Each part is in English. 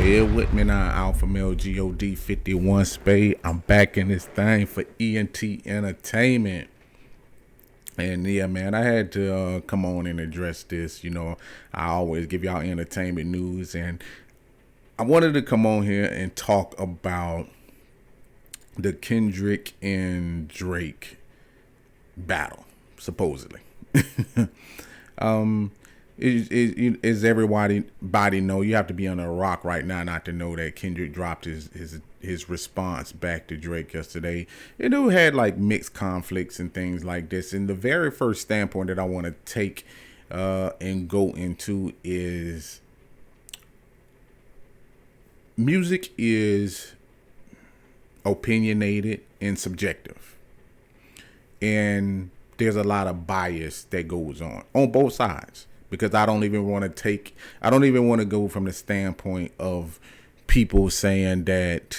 Here with me now, Alpha Male God 51 Spade. I'm back in this thing for ENT Entertainment. And yeah, man, I had to come on and address this. You know, I always give y'all entertainment news, and I wanted to come on here and talk about the Kendrick and Drake battle, supposedly. As everybody know, you have to be on a rock right now not to know that Kendrick dropped his response back to Drake yesterday. It had like mixed conflicts and things like this. And the very first standpoint that I want to take and go into is music is opinionated and subjective, and there's a lot of bias that goes on both sides. Because I don't even want to go from the standpoint of people saying that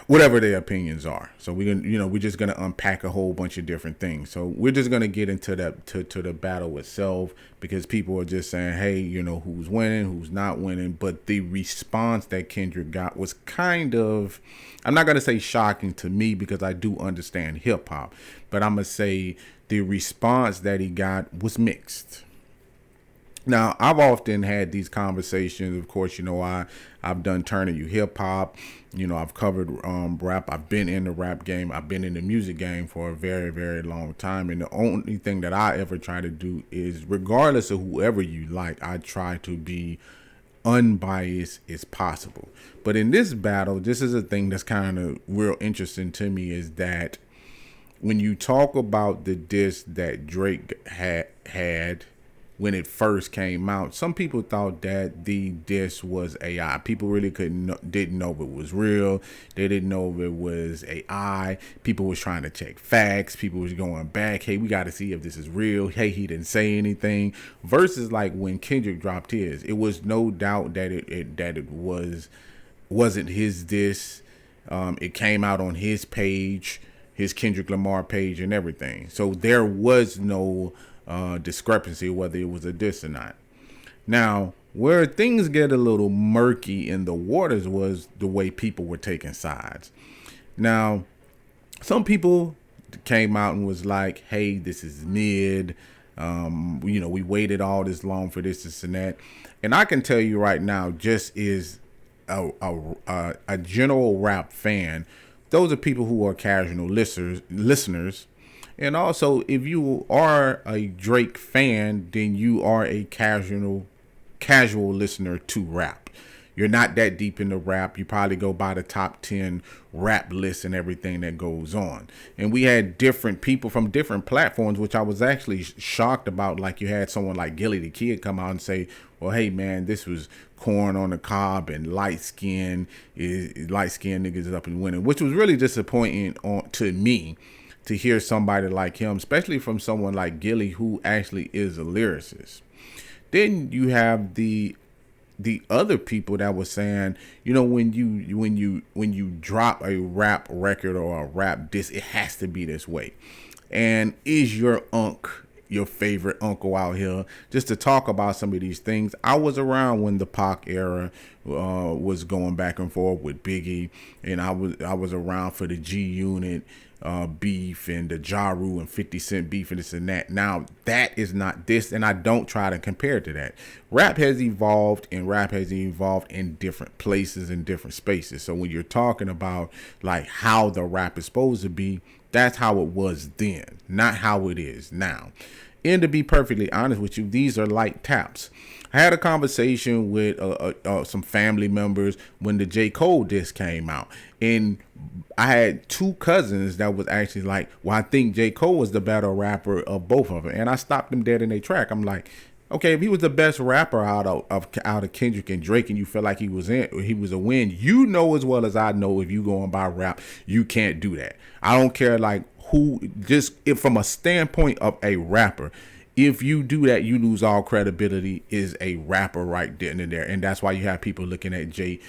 whatever their opinions are. So we're just gonna unpack a whole bunch of different things. So we're just gonna get into that to the battle itself, because people are just saying, hey, who's winning, who's not winning. But the response that Kendrick got was kind of, I'm not gonna say shocking to me, because I do understand hip hop, but I'm gonna say the response that he got was mixed. Now, I've often had these conversations. Of course, I've done Turning You Hip Hop. I've covered rap. I've been in the rap game. I've been in the music game for a very, very long time. And the only thing that I ever try to do is, regardless of whoever you like, I try to be unbiased as possible. But in this battle, this is a thing that's kind of real interesting to me, is that when you talk about the diss that Drake had when it first came out, some people thought that the diss was AI. People really didn't know if it was real. They didn't know if it was AI. People was trying to check facts. People was going back, hey, we got to see if this is real. Hey, he didn't say anything. Versus like when Kendrick dropped his, it was no doubt that it wasn't his diss. It came out on his page, his Kendrick Lamar page, and everything. So there was no discrepancy whether it was a diss or not. Now, where things get a little murky in the waters was the way people were taking sides. Now, some people came out and was like, hey, this is mid. We waited all this long for this and that. And I can tell you right now, just as a general rap fan, those are people who are casual listeners. And also, if you are a Drake fan, then you are a casual listener to rap. You're not that deep into rap. You probably go by the top 10 rap lists and everything that goes on. And we had different people from different platforms, which I was actually shocked about. Like, you had someone like Gilly the Kid come out and say, well, hey, man, this was corn on the cob, and light-skinned niggas is up and winning, which was really disappointing to me, to hear somebody like him, especially from someone like Gilly, who actually is a lyricist. Then you have the other people that were saying, when you drop a rap record or a rap diss, it has to be this way. And is your your favorite uncle out here? Just to talk about some of these things. I was around when the Pac era was going back and forth with Biggie, and I was around for the G Unit beef and the Ja Rule and 50 Cent beef and this and that. Now, that is not this, and I don't try to compare it to that. Rap has evolved, and rap has evolved in different places and different spaces. So when you're talking about like how the rap is supposed to be, that's how it was then, not how it is now. And to be perfectly honest with you, these are light taps. I had a conversation with some family members when the J. Cole disc came out, and I had two cousins that was actually like, well, I think J. Cole was the better rapper of both of them. And I stopped them dead in their track. I'm like, okay, if he was the best rapper out of Kendrick and Drake, and you feel like he was a win, you know as well as I know, if you going by rap, you can't do that. I don't care like who, just if from a standpoint of a rapper, if you do that, you lose all credibility as a rapper right then and there. And that's why you have people looking at J.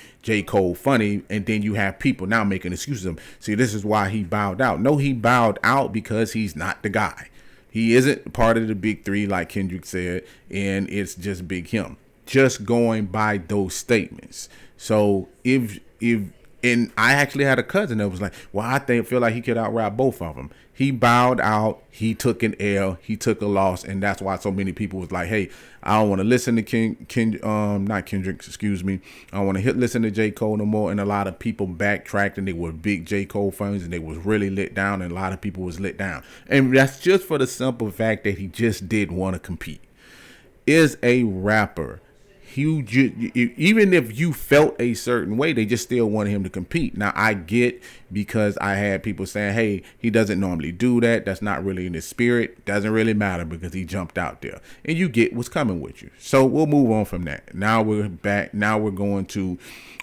Cole funny, and then you have people now making excuses of him. See, this is why he bowed out. No, he bowed out because he's not the guy. He isn't part of the big three like Kendrick said, and it's just big him. just going by those statements. So if and I actually had a cousin that was like, well, feel like he could out rap both of them. He bowed out. He took an L. He took a loss, and that's why so many people was like, "Hey, I don't want to listen to not Kendricks, excuse me. I don't want to listen to J. Cole no more." And a lot of people backtracked, and they were big J. Cole fans, and they was really lit down, and a lot of people was lit down. And that's just for the simple fact that he just did want to compete. Is a rapper. Even if you felt a certain way, they just still wanted him to compete. Now, I get, because I had people saying, hey, he doesn't normally do that. That's not really in his spirit. Doesn't really matter because he jumped out there. And you get what's coming with you. So we'll move on from that. Now we're back. Now we're going to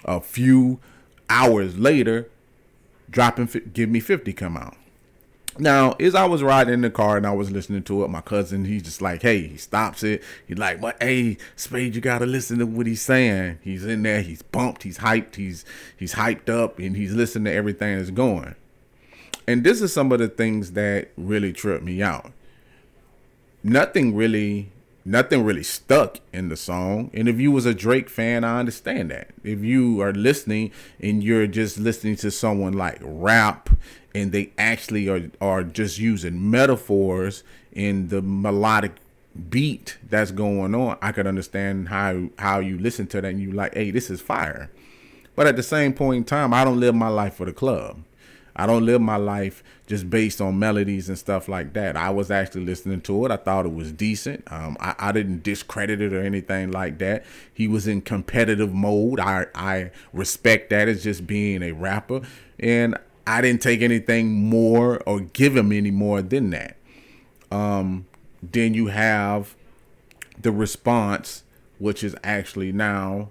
a few hours later, Give Me 50 come out. Now, as I was riding in the car and I was listening to it, my cousin, he's just like, hey, he stops it. He's like, "What? Hey, Spade, you got to listen to what he's saying." He's in there. He's pumped. He's hyped. He's hyped up, and he's listening to everything that's going. And this is some of the things that really tripped me out. Nothing really stuck in the song. And if you was a Drake fan, I understand that. If you are listening and you're just listening to someone like rap, and they actually are just using metaphors in the melodic beat that's going on, I could understand how you listen to that and you like, hey, this is fire. But at the same point in time, I don't live my life for the club. I don't live my life just based on melodies and stuff like that. I was actually listening to it. I thought it was decent. I didn't discredit it or anything like that. He was in competitive mode. I respect that as just being a rapper. And I didn't take anything more or give him any more than that. Then you have the response, which is actually now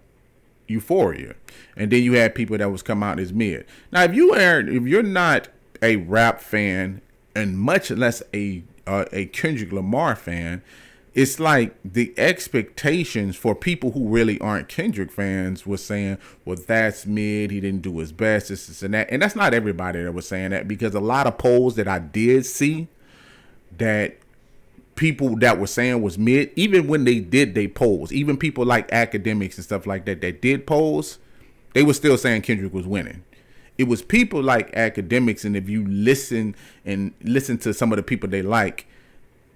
Euphoria. And then you had people that was come out as mid. Now, if you're not a rap fan, and much less a Kendrick Lamar fan, it's like the expectations for people who really aren't Kendrick fans was saying, well, that's mid. He didn't do his best, this and that. And that's not everybody that was saying that, because a lot of polls that I did see that people that were saying was mid, even when they did they polls, even people like academics and stuff like that did polls, they were still saying Kendrick was winning. It was people like academics, and if you listen to some of the people they like,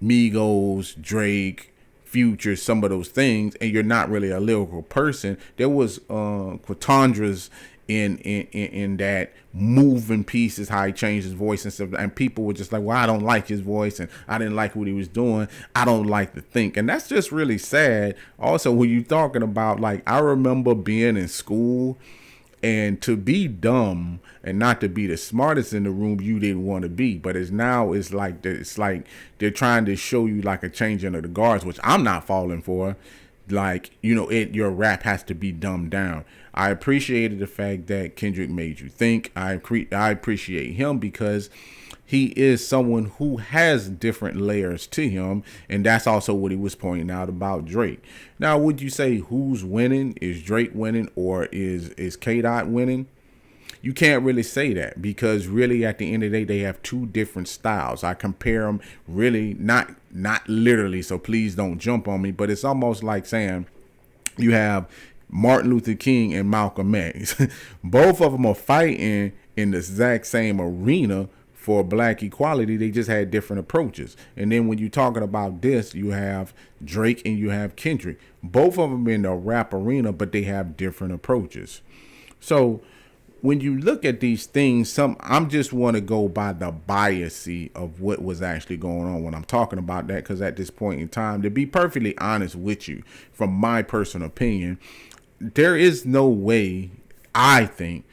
Migos, Drake, Future, some of those things, and you're not really a lyrical person, there was quatandras in that moving pieces, how he changed his voice and stuff, and people were just like, well, I don't like his voice, and I didn't like what he was doing. I don't like the think. And that's just really sad. Also, when you're talking about, like, I remember being in school, and to be dumb and not to be the smartest in the room, you didn't want to be. But it's like they're trying to show you like a changing of the guards, which I'm not falling for. Like, your rap has to be dumbed down. I appreciated the fact that Kendrick made you think. I appreciate him because he is someone who has different layers to him, and that's also what he was pointing out about Drake. Now, would you say who's winning? Is Drake winning, or is K-Dot winning? You can't really say that, because really at the end of the day, they have two different styles. I compare them really, not literally, so please don't jump on me, but it's almost like saying you have Martin Luther King and Malcolm X. Both of them are fighting in the exact same arena for black equality. They just had different approaches. And then when you're talking about this, you have Drake and you have Kendrick. Both of them in the rap arena, but they have different approaches. So when you look at these things, I'm just want to go by the bias of what was actually going on when I'm talking about that, because at this point in time, to be perfectly honest with you, from my personal opinion, there is no way, I think,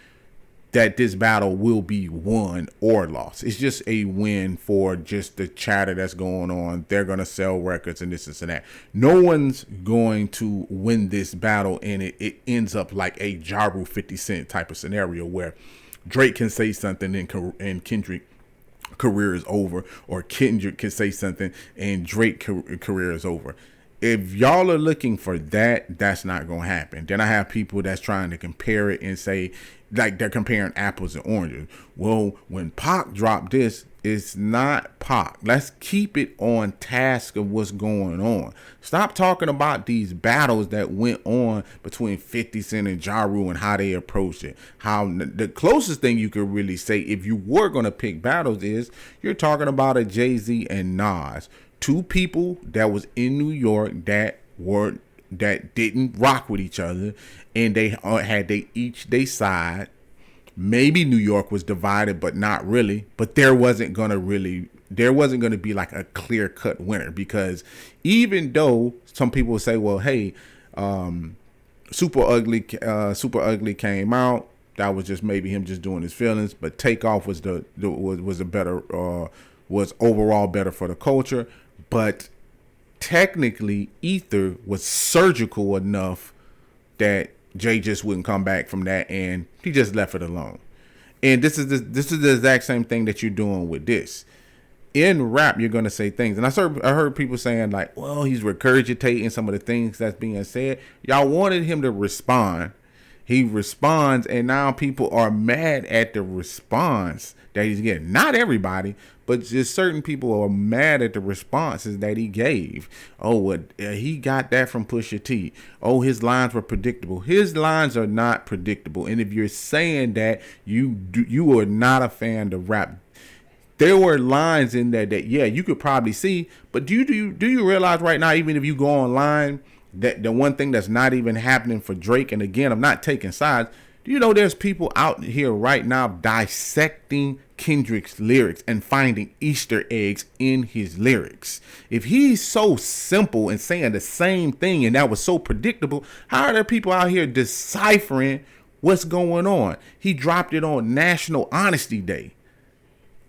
that this battle will be won or lost. It's just a win for just the chatter that's going on. They're going to sell records and this and that. No one's going to win this battle and it ends up like a Ja Rule 50 Cent type of scenario where Drake can say something and Kendrick career is over, or Kendrick can say something and Drake career is over. if y'all are looking for that, that's not gonna happen. Then I have people that's trying to compare it and say, like, they're comparing apples and oranges. Well, when Pac dropped this, it's not Pac. Let's keep it on task of what's going on. Stop talking about these battles that went on between 50 Cent and Ja Rule and how they approached it. How the closest thing you could really say, if you were gonna pick battles, is you're talking about a Jay-Z and Nas. Two people that was in New York that didn't rock with each other, and they had each their side. Maybe New York was divided, but not really. But there wasn't gonna be like a clear cut winner, because even though some people say, well, hey, Super Ugly came out. That was just maybe him just doing his feelings. But Takeoff was was overall better for the culture. But technically, Ether was surgical enough that Jay just wouldn't come back from that, and he just left it alone. And this is the exact same thing that you're doing with this. In rap, you're gonna say things, and I heard people saying like, "Well, he's regurgitating some of the things that's being said." Y'all wanted him to respond. He responds, and now people are mad at the response that he's getting. Not everybody, but just certain people are mad at the responses that he gave. Oh, what he got that from Pusha T. Oh, his lines were predictable. His lines are not predictable. And if you're saying that, you are not a fan of rap. There were lines in there that, yeah, you could probably see, but do you realize right now, even if you go online, that the one thing that's not even happening for Drake, and again, I'm not taking sides, do you know there's people out here right now dissecting Kendrick's lyrics and finding Easter eggs in his lyrics? If he's so simple and saying the same thing and that was so predictable, how are there people out here deciphering what's going on? He dropped it on National Honesty Day,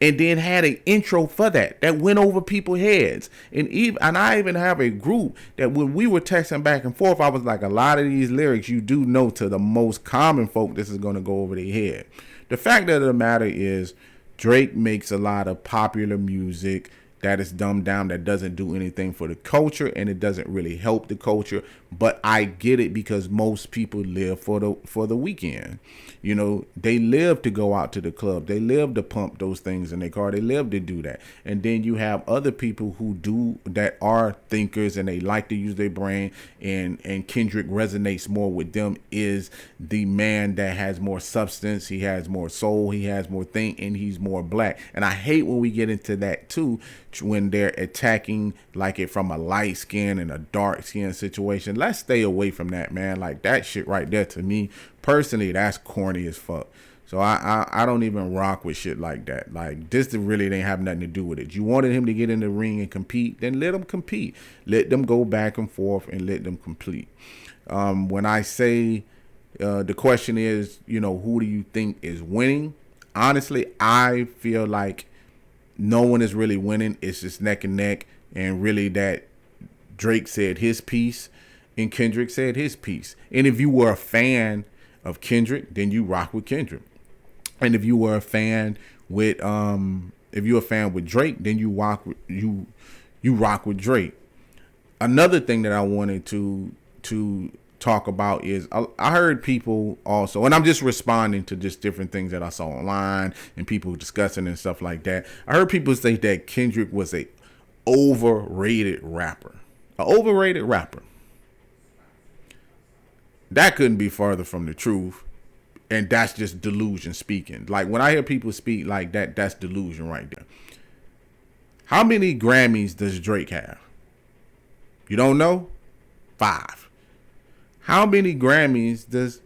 and then had an intro for that went over people's heads. And I even have a group that when we were texting back and forth, I was like, a lot of these lyrics, you do know, to the most common folk, this is going to go over their head. The fact of the matter is, Drake makes a lot of popular music that is dumbed down, that doesn't do anything for the culture, and it doesn't really help the culture. But I get it, because most people live for the weekend. You know, they live to go out to the club. They live to pump those things in their car. They live to do that. And then you have other people who do, that are thinkers, and they like to use their brain. And Kendrick resonates more with them, is the man that has more substance. He has more soul. He has more think, and he's more black. And I hate when we get into that too, when they're attacking like it from a light skin and a dark skin situation. Let's stay away from that, man. Like, that shit right there, to me personally, that's corny as fuck. So I don't even rock with shit like that. Like, this really didn't have nothing to do with it. You wanted him to get in the ring and compete, then let him compete. Let them go back and forth and let them complete. When I say the question is, you know, who do you think is winning? Honestly, I feel like no one is really winning. It's just neck and neck. And really, that Drake said his piece and Kendrick said his piece. And if you were a fan of Kendrick, then you rock with Kendrick. And if you were a fan with Drake, then you rock with Drake. Another thing that I wanted to talk about is, I heard people also, and I'm just responding to just different things that I saw online and people discussing and stuff like that. I heard people say that Kendrick was a overrated rapper. An overrated rapper. That couldn't be farther from the truth. And that's just delusion speaking. Like, when I hear people speak like that, that's delusion right there. How many Grammys does Drake have? You don't know? 5. How many Grammys does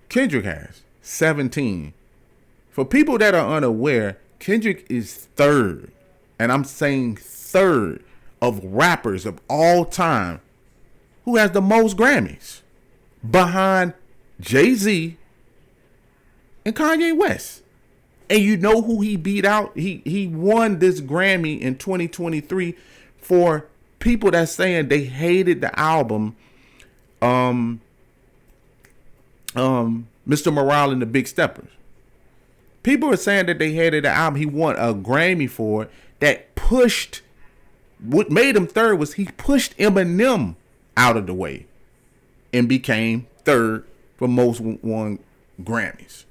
Kendrick has? 17. For people that are unaware, Kendrick is third, and I'm saying third, of rappers of all time who has the most Grammys, behind Jay-Z and Kanye West. And you know who he beat out? He won this Grammy in 2023 for people that's saying they hated the album Mr. Morale and the Big Steppers. People are saying that they hated the album. He won a Grammy for it that pushed What made him third was he pushed Eminem out of the way and became third for most won Grammys.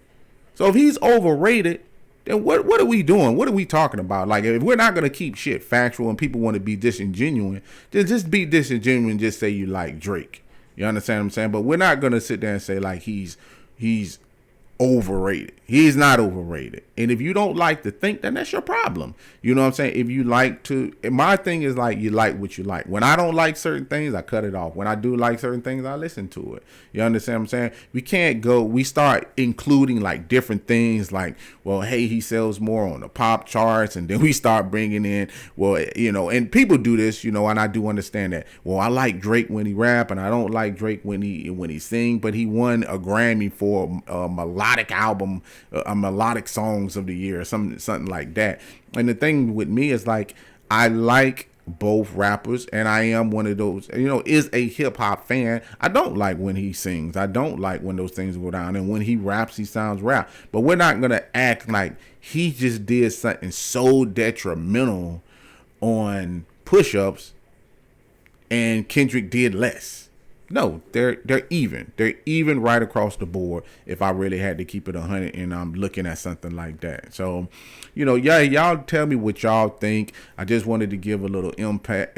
So if he's overrated, then what are we doing? What are we talking about? Like, if we're not gonna keep shit factual and people want to be disingenuous, then just be disingenuous and just say you like Drake. You understand what I'm saying? But we're not gonna sit there and say like he's overrated. He's not overrated. And if you don't like to think, then that's your problem. You know what I'm saying? If you like to, my thing is like, you like what you like. When I don't like certain things, I cut it off. When I do like certain things, I listen to it. You understand what I'm saying? We start including like different things like, well, hey, he sells more on the pop charts. And then we start bringing in, well, and people do this, and I do understand that. Well, I like Drake when he rap and I don't like Drake when he sing, but he won a Grammy for a melodic album, a melodic songs of the year, or something like that. And the thing with me is like, I like both rappers, and I am one of those, is a hip hop fan. I don't like when he sings. I don't like when those things go down. And when he raps, he sounds rap. But we're not gonna act like he just did something so detrimental on push-ups and Kendrick did less. No, they're even. They're even right across the board. If I really had to keep it 100, and I'm looking at something like that. So, y'all tell me what y'all think. I just wanted to give a little impact,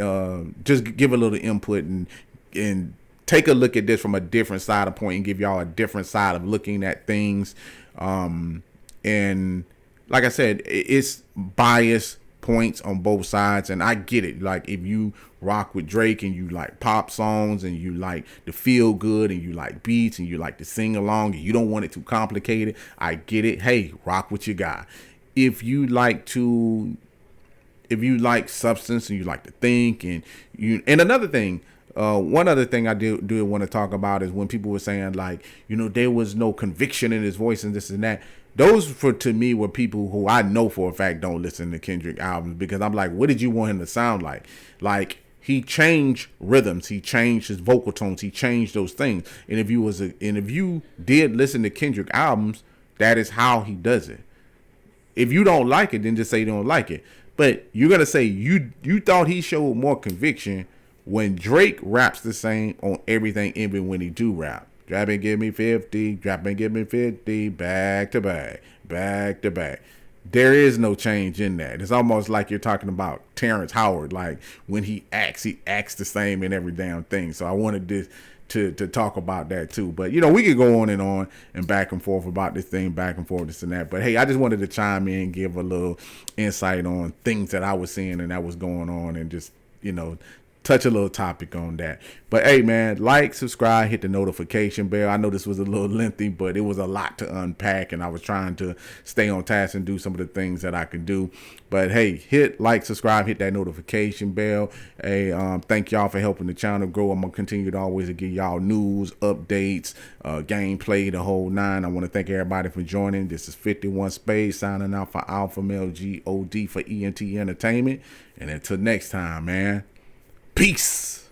just give a little input and take a look at this from a different side of point and give y'all a different side of looking at things. And like I said, it's biased points on both sides, and I get it. Like, if you rock with Drake and you like pop songs and you like the feel good and you like beats and you like to sing along and you don't want it too complicated, I get it. Hey, rock what you got. If you like substance and you like to think, and another thing, one other thing I do want to talk about is when people were saying like, there was no conviction in his voice and this and that. Those, to me, were people who I know for a fact don't listen to Kendrick albums, because I'm like, what did you want him to sound like? Like, he changed rhythms, he changed his vocal tones, he changed those things. And if you did listen to Kendrick albums, that is how he does it. If you don't like it, then just say you don't like it. But you're gonna say you thought he showed more conviction when Drake raps the same on everything, even when he do rap. Drop and give me 50, drop and give me 50, back to back, back to back. There is no change in that. It's almost like you're talking about Terrence Howard. Like, when he acts the same in every damn thing. So I wanted this to talk about that too. But, we could go on and back and forth about this thing, back and forth, this and that. But hey, I just wanted to chime in, give a little insight on things that I was seeing and that was going on, and just, touch a little topic on that. But hey, man, like, subscribe, hit the notification bell. I know this was a little lengthy, but it was a lot to unpack, and I was trying to stay on task and do some of the things that I can do. But hey, hit like, subscribe, hit that notification bell. Hey, thank y'all for helping the channel grow. I'm gonna continue to always give y'all news, updates, gameplay, the whole nine. I want to thank everybody for joining. This is 51 Spades signing out for Alpha Male God for ENT Entertainment. And until next time, man. Peace.